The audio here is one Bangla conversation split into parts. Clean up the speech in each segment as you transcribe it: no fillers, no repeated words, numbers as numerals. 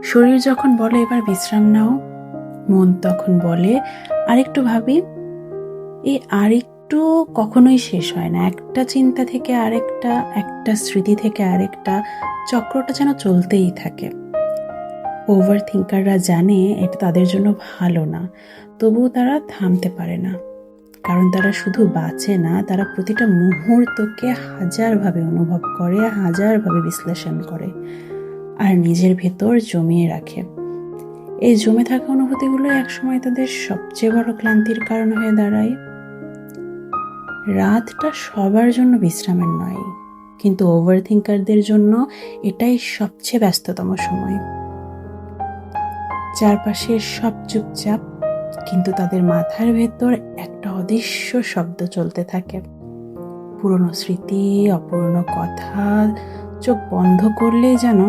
শরীর যখন বলে এবার বিশ্রাম নাও, মন তখন বলে আরেকটু ভাবি। এই আরেকটু কখনোই শেষ হয় না। একটা চিন্তা থেকে আরেকটা, একটা স্মৃতি থেকে আরেকটা, চক্রটা যেন চলতেই থাকে। ওভার থিঙ্কাররা জানে এটা তাদের জন্য ভালো না, তবুও তারা থামতে পারে না। কারণ তারা শুধু বাঁচে না, তারা প্রতিটা মুহূর্তকে হাজারভাবে অনুভব করে, হাজারভাবে বিশ্লেষণ করে আর নিজের ভেতর জমিয়ে রাখে। এই জমে থাকা অনুভূতিগুলো একসময় তাদের সবচেয়ে বড় ক্লান্তির কারণ হয়ে দাঁড়ায়। রাতটা সবার জন্য বিশ্রামের নয়, কিন্তু ওভার থিঙ্কারদের জন্য এটাই সবচেয়ে ব্যস্ততম সময়। চারপাশে সব চুপচাপ, কিন্তু তাদের মাথার ভেতর একটা অদৃশ্য শব্দ চলতে থাকে। পুরনো স্মৃতি, অপূর্ণ কথা, চোখ বন্ধ করলেই যেন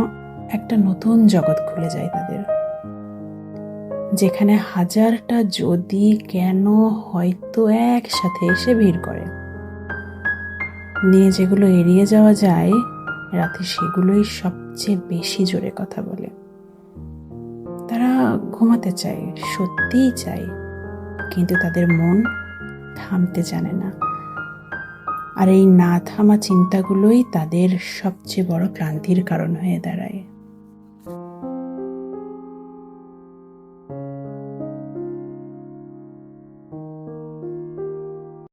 একটা নতুন জগৎ খুলে যায় তাদের, যেখানে হাজারটা যদি, কেন, হয়তো একসাথে এসে ভিড় করে। নিয়ে যেগুলো এড়িয়ে যাওয়া যায়, রাতে সেগুলোই সবচেয়ে বেশি জোরে কথা বলে। তারা ঘুমাতে চায়, সত্যিই চায়, কিন্তু তাদের মন থামতে জানে না। আর এই না থামা চিন্তাগুলোই তাদের সবচেয়ে বড় ক্লান্তির কারণ হয়ে দাঁড়ায়।